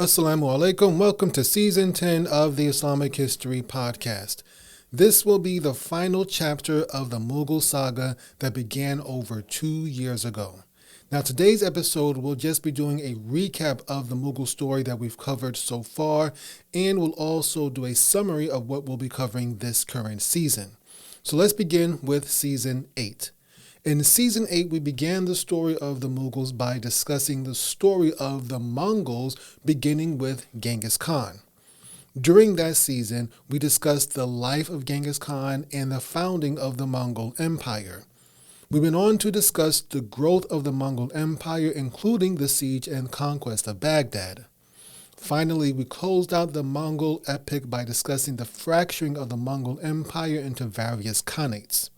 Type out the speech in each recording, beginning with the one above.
Assalamu alaikum. Welcome to Season 10 of the Islamic History Podcast. This will be the final chapter of the Mughal saga that began over 2 years ago. Now, today's episode will just be doing a recap of the Mughal story that we've covered so far, and we'll also do a summary of what we'll be covering this current season. So let's begin with Season 8. In Season 8, we began the story of the Mughals by discussing the story of the Mongols, beginning with Genghis Khan. During that season, we discussed the life of Genghis Khan and the founding of the Mongol Empire. We went on to discuss the growth of the Mongol Empire, including the siege and conquest of Baghdad. Finally, we closed out the Mongol epic by discussing the fracturing of the Mongol Empire into various khanates.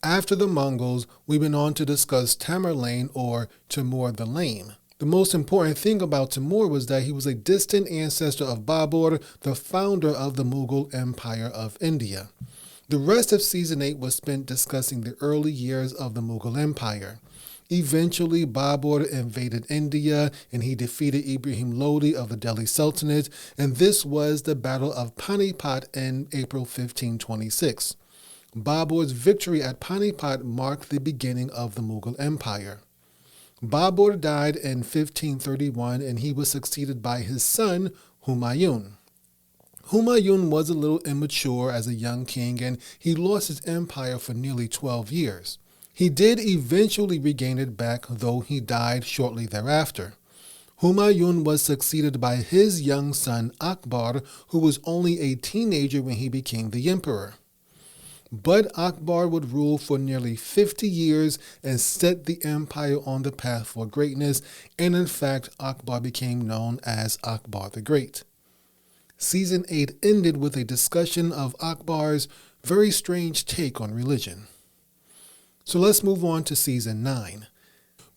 After the Mongols, we went on to discuss Tamerlane, or Timur the Lame. The most important thing about Timur was that he was a distant ancestor of Babur, the founder of the Mughal Empire of India. The rest of Season 8 was spent discussing the early years of the Mughal Empire. Eventually, Babur invaded India and he defeated Ibrahim Lodi of the Delhi Sultanate, and this was the Battle of Panipat in April 1526. Babur's victory at Panipat marked the beginning of the Mughal Empire. Babur died in 1531 and he was succeeded by his son, Humayun. Humayun was a little immature as a young king and he lost his empire for nearly 12 years. He did eventually regain it back, though he died shortly thereafter. Humayun was succeeded by his young son, Akbar, who was only a teenager when he became the emperor. But Akbar would rule for nearly 50 years and set the empire on the path for greatness, and in fact, Akbar became known as Akbar the Great. Season 8 ended with a discussion of Akbar's very strange take on religion. So let's move on to Season 9.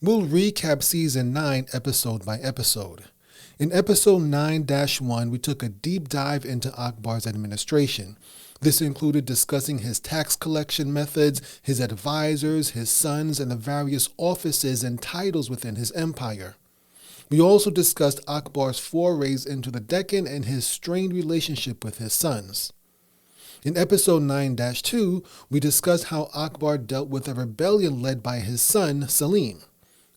We'll recap Season 9 episode by episode. In Episode 9-1, we took a deep dive into Akbar's administration. This included discussing his tax collection methods, his advisors, his sons, and the various offices and titles within his empire. We also discussed Akbar's forays into the Deccan and his strained relationship with his sons. In Episode 9-2, we discussed how Akbar dealt with a rebellion led by his son, Selim.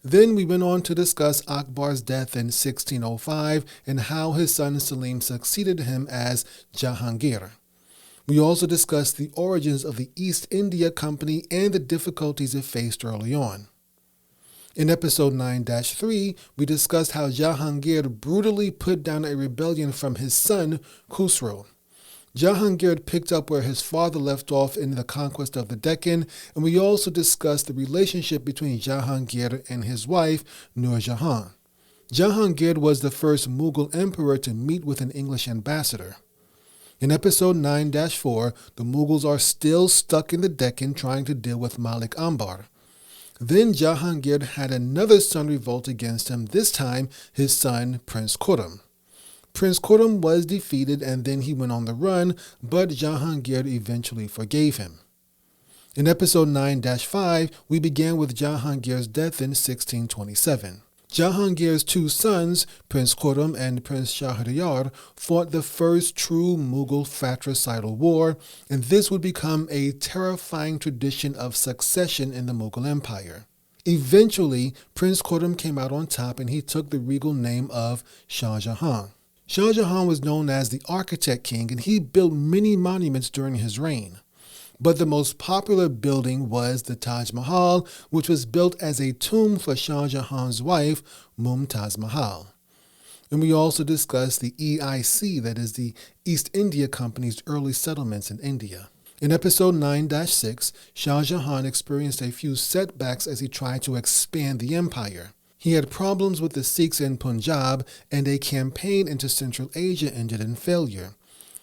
Then we went on to discuss Akbar's death in 1605 and how his son Selim succeeded him as Jahangir. We also discussed the origins of the East India Company and the difficulties it faced early on. In Episode 9-3, we discussed how Jahangir brutally put down a rebellion from his son, Khusro. Jahangir picked up where his father left off in the conquest of the Deccan, and we also discussed the relationship between Jahangir and his wife, Nur Jahan. Jahangir was the first Mughal emperor to meet with an English ambassador. In Episode 9-4, the Mughals are still stuck in the Deccan trying to deal with Malik Ambar. Then Jahangir had another son revolt against him, this time his son Prince Khurram. Prince Khurram was defeated and then he went on the run, but Jahangir eventually forgave him. In Episode 9-5, we began with Jahangir's death in 1627. Jahangir's two sons, Prince Khurram and Prince Shahryar, fought the first true Mughal fratricidal war, and this would become a terrifying tradition of succession in the Mughal Empire. Eventually, Prince Khurram came out on top and he took the regal name of Shah Jahan. Shah Jahan was known as the Architect King and he built many monuments during his reign. But the most popular building was the Taj Mahal, which was built as a tomb for Shah Jahan's wife, Mumtaz Mahal. And we also discussed the EIC, that is the East India Company's early settlements in India. In Episode 9-6, Shah Jahan experienced a few setbacks as he tried to expand the empire. He had problems with the Sikhs in Punjab, and a campaign into Central Asia ended in failure.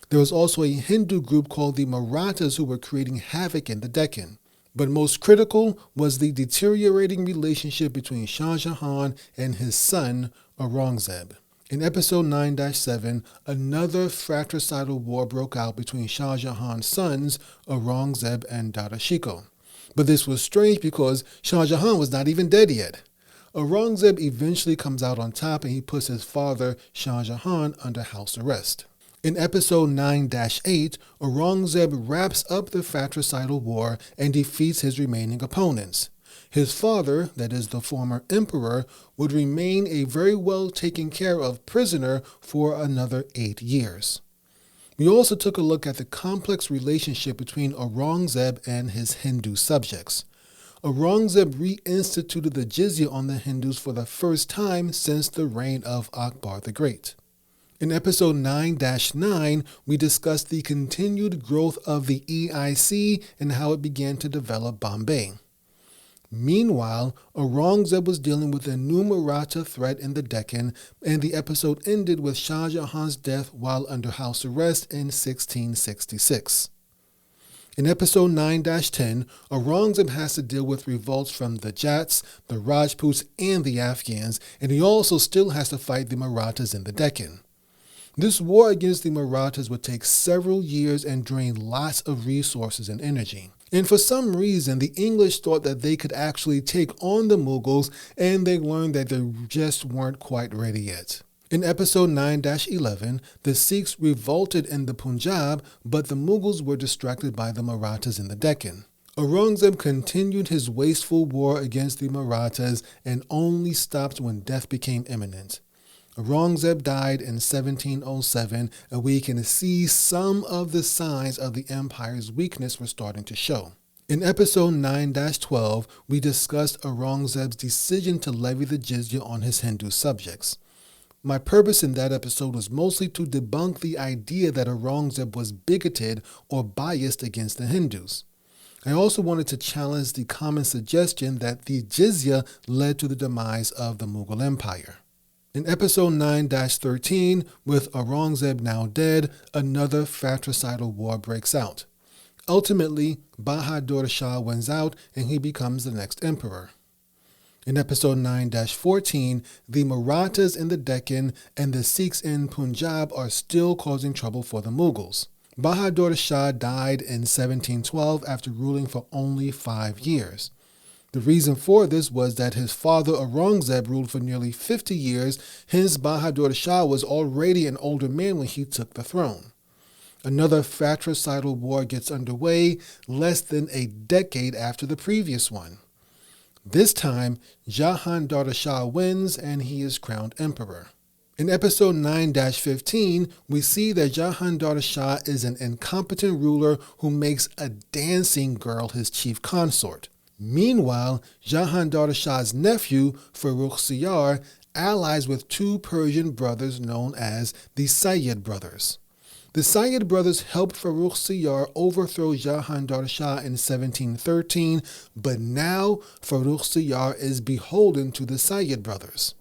There was also a Hindu group called the Marathas who were creating havoc in the Deccan. But most critical was the deteriorating relationship between Shah Jahan and his son, Aurangzeb. In Episode 9-7, another fratricidal war broke out between Shah Jahan's sons, Aurangzeb and Dada Shikoh. But this was strange because Shah Jahan was not even dead yet. Aurangzeb eventually comes out on top and he puts his father, Shah Jahan, under house arrest. In episode 9-8, Aurangzeb wraps up the fratricidal war and defeats his remaining opponents. His father, that is the former emperor, would remain a very well taken care of prisoner for another 8 years. We also took a look at the complex relationship between Aurangzeb and his Hindu subjects. Aurangzeb reinstituted the Jizya on the Hindus for the first time since the reign of Akbar the Great. In episode 9-9, we discussed the continued growth of the EIC and how it began to develop Bombay. Meanwhile, Aurangzeb was dealing with a new Maratha threat in the Deccan, and the episode ended with Shah Jahan's death while under house arrest in 1666. In episode 9-10, Aurangzeb has to deal with revolts from the Jats, the Rajputs, and the Afghans, and he also still has to fight the Marathas in the Deccan. This war against the Marathas would take several years and drain lots of resources and energy. And for some reason, the English thought that they could actually take on the Mughals, and they learned that they just weren't quite ready yet. In episode 9-11, the Sikhs revolted in the Punjab, but the Mughals were distracted by the Marathas in the Deccan. Aurangzeb continued his wasteful war against the Marathas and only stopped when death became imminent. Aurangzeb died in 1707, and we can see some of the signs of the empire's weakness were starting to show. In episode 9-12, we discussed Aurangzeb's decision to levy the Jizya on his Hindu subjects. My purpose in that episode was mostly to debunk the idea that Aurangzeb was bigoted or biased against the Hindus. I also wanted to challenge the common suggestion that the Jizya led to the demise of the Mughal Empire. In episode 9-13, with Aurangzeb now dead, another fratricidal war breaks out. Ultimately, Bahadur Shah wins out and he becomes the next emperor. In episode 9-14, the Marathas in the Deccan and the Sikhs in Punjab are still causing trouble for the Mughals. Bahadur Shah died in 1712 after ruling for only 5 years. The reason for this was that his father Aurangzeb ruled for nearly 50 years, hence Bahadur Shah was already an older man when he took the throne. Another fratricidal war gets underway less than a decade after the previous one. This time, Jahangir Shah wins and he is crowned emperor. In episode 9-15, we see that Jahangir Shah is an incompetent ruler who makes a dancing girl his chief consort. Meanwhile, Jahangir Shah's nephew, Farrukh Siyar, allies with 2 Persian brothers known as the Sayyid brothers. The Sayyid brothers helped Farrukh Siyar overthrow Jahangir Shah in 1713, but now Farrukh Siyar is beholden to the Sayyid brothers.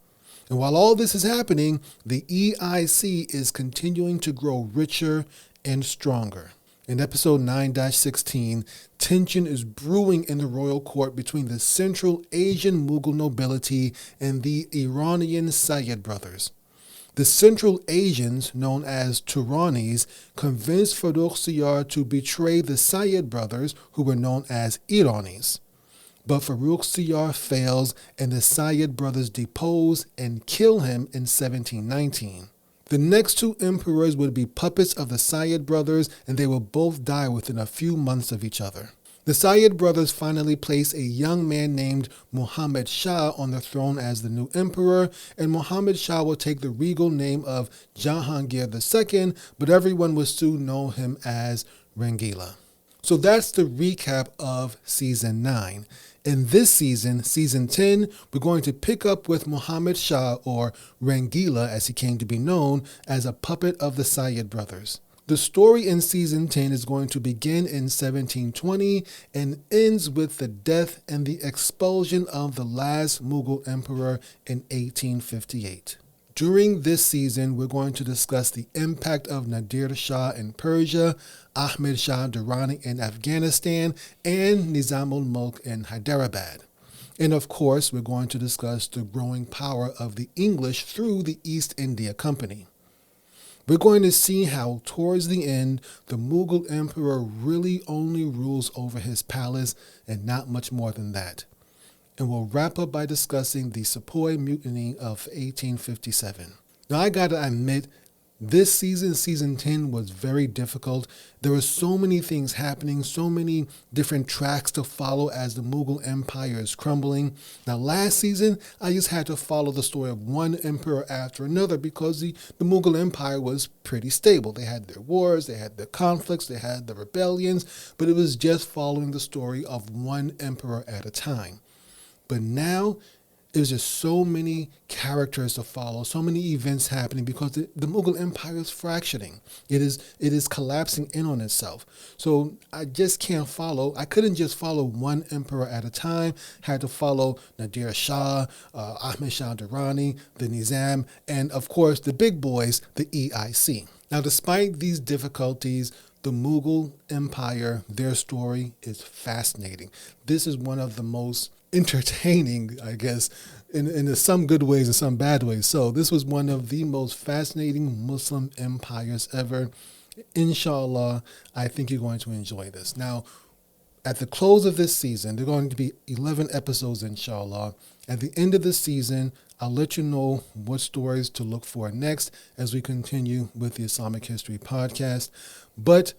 And while all this is happening, the EIC is continuing to grow richer and stronger. In episode 9-16, tension is brewing in the royal court between the Central Asian Mughal nobility and the Iranian Sayyid brothers. The Central Asians, known as Turanis, convinced Farrukh Siyar to betray the Sayyid brothers, who were known as Iranis. But Farrukh Siyar fails, and the Sayyid brothers depose and kill him in 1719. The next 2 emperors would be puppets of the Sayyid brothers, and they will both die within a few months of each other. The Sayyid brothers finally place a young man named Muhammad Shah on the throne as the new emperor, and Muhammad Shah will take the regal name of Jahangir II, but everyone will soon know him as Rangila. So that's the recap of Season 9. In this season, Season 10, we're going to pick up with Muhammad Shah, or Rangila as he came to be known, as a puppet of the Sayyid brothers. The story in Season 10 is going to begin in 1720 and ends with the death and the expulsion of the last Mughal emperor in 1858. During this season, we're going to discuss the impact of Nadir Shah in Persia, Ahmed Shah Durrani in Afghanistan, and Nizam-ul-Mulk in Hyderabad. And of course, we're going to discuss the growing power of the English through the East India Company. We're going to see how, towards the end, the Mughal emperor really only rules over his palace and not much more than that. and we'll wrap up by discussing the Sepoy Mutiny of 1857. Now, I gotta admit, this season, season 10, was very difficult. There were so many things happening, so many different tracks to follow as the Mughal Empire is crumbling. Now, last season, I just had to follow the story of one emperor after another because the Mughal Empire was pretty stable. They had their wars, they had their conflicts, they had the rebellions, but it was just following the story of one emperor at a time. But now, there's just so many characters to follow, so many events happening because the Mughal Empire is fracturing. It is collapsing in on itself. So I just can't follow. I couldn't just follow one emperor at a time. Had to follow Nadir Shah, Ahmed Shah Durrani, the Nizam, and of course the big boys, the EIC. Now, despite these difficulties, the Mughal Empire, their story is fascinating. This is one of the most entertaining, I guess, in some good ways and some bad ways. So this was one of the most fascinating Muslim empires ever. Inshallah, I think you're going to enjoy this. Now, at the close of this season, there are going to be 11 episodes, inshallah. At the end of the season, I'll let you know what stories to look for next as we continue with the Islamic History Podcast. But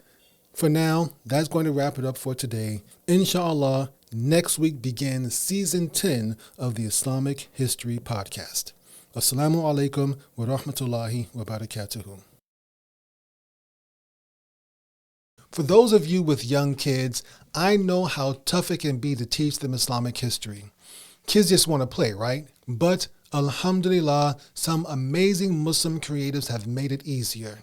for now, that's going to wrap it up for today. Inshallah, next week begins season 10 of the Islamic History Podcast. Assalamu alaikum wa rahmatullahi wa barakatuhu. For those of you with young kids, I know how tough it can be to teach them Islamic history. Kids just want to play, right? But alhamdulillah, some amazing Muslim creatives have made it easier.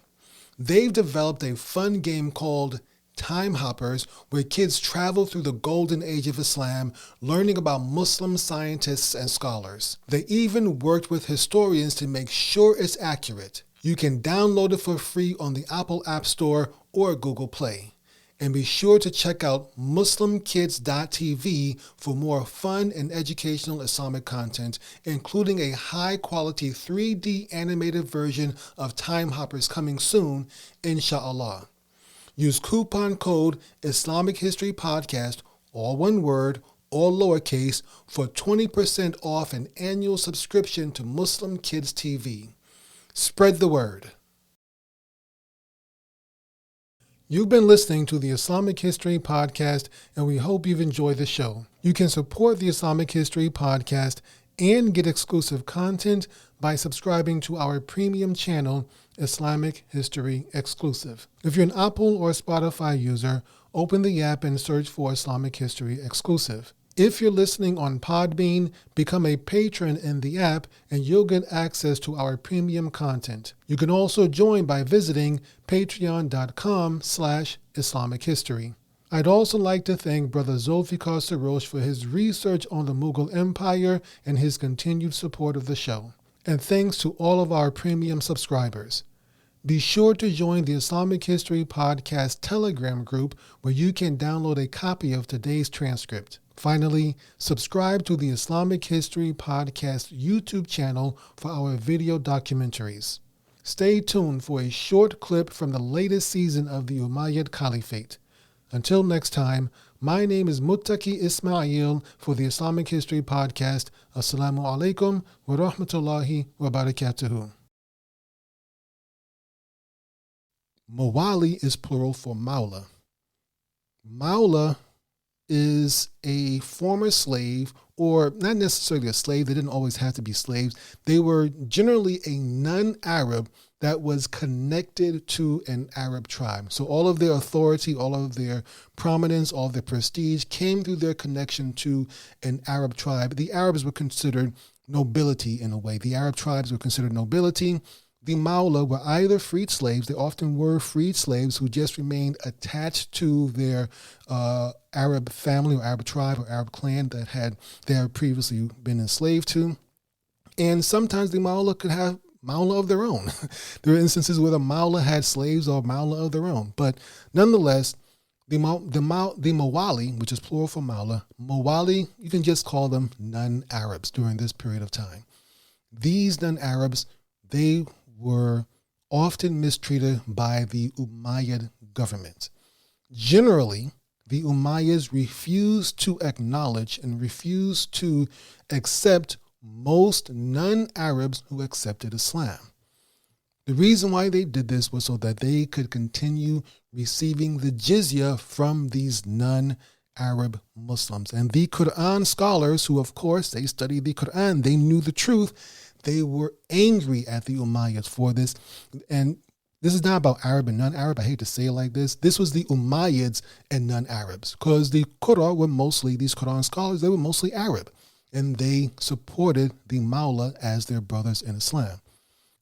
They've developed a fun game called Time Hoppers, where kids travel through the golden age of Islam, learning about Muslim scientists and scholars. They even worked with historians to make sure it's accurate. You can download it for free on the Apple App Store or Google Play. And be sure to check out muslimkids.tv for more fun and educational Islamic content, including a high-quality 3D animated version of Time Hoppers coming soon, inshallah. Use coupon code Islamic History Podcast, all one word, all lowercase, for 20% off an annual subscription to Muslim Kids TV. Spread the word. You've been listening to the Islamic History Podcast, and we hope you've enjoyed the show. You can support the Islamic History Podcast and get exclusive content by subscribing to our premium channel, Islamic History Exclusive. If you're an Apple or Spotify user, open the app and search for Islamic History Exclusive. If you're listening on Podbean, become a patron in the app and you'll get access to our premium content. You can also join by visiting patreon.com/Islamic History. I'd also like to thank Brother Zulfikar Sarosh for his research on the Mughal Empire and his continued support of the show. And thanks to all of our premium subscribers. Be sure to join the Islamic History Podcast Telegram group where you can download a copy of today's transcript. Finally, subscribe to the Islamic History Podcast YouTube channel for our video documentaries. Stay tuned for a short clip from the latest season of the Umayyad Caliphate. Until next time, my name is Muttaqi Ismail for the Islamic History Podcast. Assalamu alaikum wa rahmatullahi wa barakatuhu. Mawali is plural for Mawla. Mawla is a former slave, or not necessarily a slave. They didn't always have to be slaves. They were generally a non-Arab that was connected to an Arab tribe. So all of their authority, all of their prominence, all of their prestige came through their connection to an Arab tribe. The Arabs were considered nobility in a way. The Arab tribes were considered nobility. The Mawla were either freed slaves. They often were freed slaves who just remained attached to their Arab family or Arab tribe or Arab clan that they had previously been enslaved to. And sometimes the Mawla could have Mawla of their own. There are instances where the Mawla had slaves or Mawla of their own. But nonetheless, the Mawali, which is plural for Mawla, Mawali, you can just call them non-Arabs during this period of time. These non-Arabs, they were often mistreated by the Umayyad government. Generally, the Umayyads refused to acknowledge and refused to accept most non-Arabs who accepted Islam. The reason why they did this was so that they could continue receiving the jizya from these non-Arab Muslims. And the Quran scholars, who of course they studied the Quran, they knew the truth, they were angry at the Umayyads for this. And this is not about Arab and non-Arab. I hate to say it like this. This was the Umayyads and non-Arabs, because the Qur'an were mostly, these Quran scholars, they were mostly Arab, and they supported the Mawla as their brothers in Islam.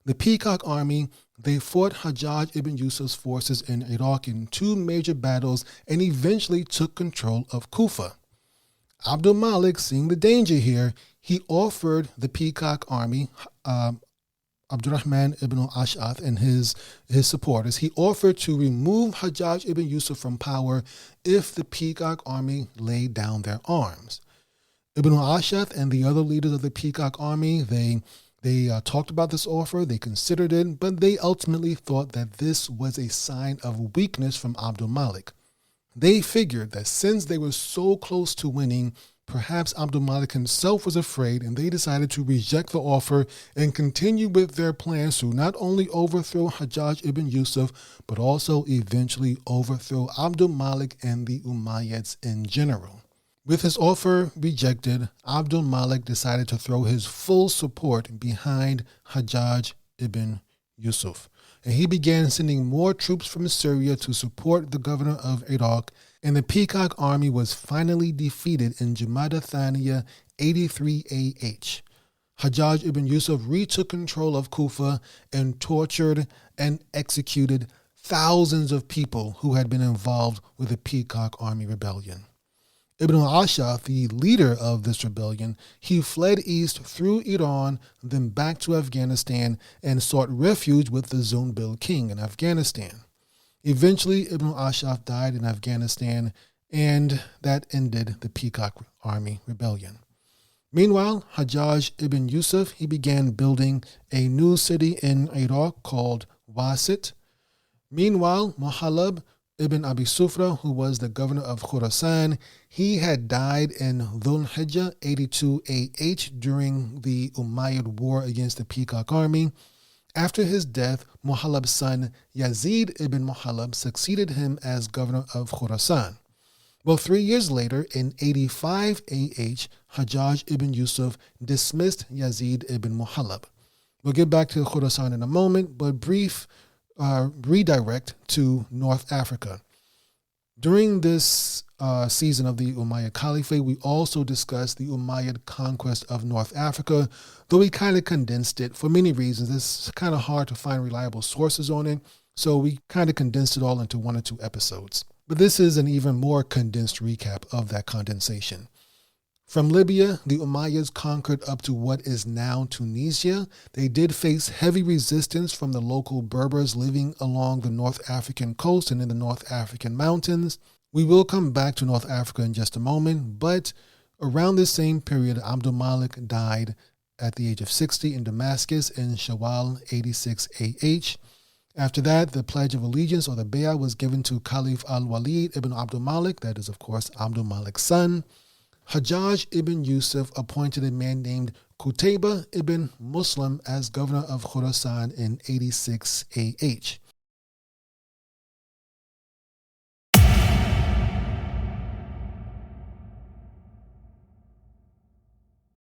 The Peacock Army, they fought Hajjaj ibn Yusuf's forces in Iraq in 2 major battles and eventually took control of Kufa. Abdul Malik, seeing the danger here, he offered the Peacock Army, Abdurrahman ibn al-Ash'ath and his supporters, he offered to remove Hajjaj ibn Yusuf from power if the Peacock Army laid down their arms. Ibn al-Ash'ath and the other leaders of the Peacock Army, they talked about this offer, they considered it, but they ultimately thought that this was a sign of weakness from Abdul Malik. They figured that since they were so close to winning, perhaps Abdul Malik himself was afraid, and they decided to reject the offer and continue with their plans to not only overthrow Hajjaj ibn Yusuf, but also eventually overthrow Abdul Malik and the Umayyads in general. With his offer rejected, Abdul Malik decided to throw his full support behind Hajjaj ibn Yusuf, and he began sending more troops from Syria to support the governor of Iraq, and the Peacock Army was finally defeated in Jumada Thaniya 83 AH. Hajjaj ibn Yusuf retook control of Kufa and tortured and executed thousands of people who had been involved with the Peacock Army rebellion. Ibn al-Ash'ath, the leader of this rebellion, he fled east through Iran, then back to Afghanistan, and sought refuge with the Zunbil king in Afghanistan. Eventually, Ibn al-Ash'ath died in Afghanistan, and that ended the Peacock Army rebellion. Meanwhile, Hajjaj ibn Yusuf, he began building a new city in Iraq called Wasit. Meanwhile, Muhallab ibn Abi Sufra, who was the governor of Khurasan, he had died in Dhul Hijjah 82 AH during the Umayyad war against the Peacock Army. After his death, Muhallab's son Yazid ibn Muhallab succeeded him as governor of Khurasan. Well, 3 years later, in 85 AH, Hajjaj ibn Yusuf dismissed Yazid ibn Muhallab. We'll get back to Khurasan in a moment, but brief redirect to North Africa. During this season of the Umayyad Caliphate, we also discussed the Umayyad conquest of North Africa, though we kind of condensed it for many reasons. It's kind of hard to find reliable sources on it, so we kind of condensed it all into 1 or 2 episodes. But this is an even more condensed recap of that condensation. From Libya, the Umayyads conquered up to what is now Tunisia. They did face heavy resistance from the local Berbers living along the North African coast and in the North African mountains. We will come back to North Africa in just a moment, but around this same period, Abdul Malik died at the age of 60 in Damascus in Shawwal 86 AH. After that, the Pledge of Allegiance, or the Bay'ah, was given to Caliph al-Walid ibn Abdul Malik, that is, of course, Abdul Malik's son. Hajjaj ibn Yusuf appointed a man named Qutayba ibn Muslim as governor of Khurasan in 86 AH.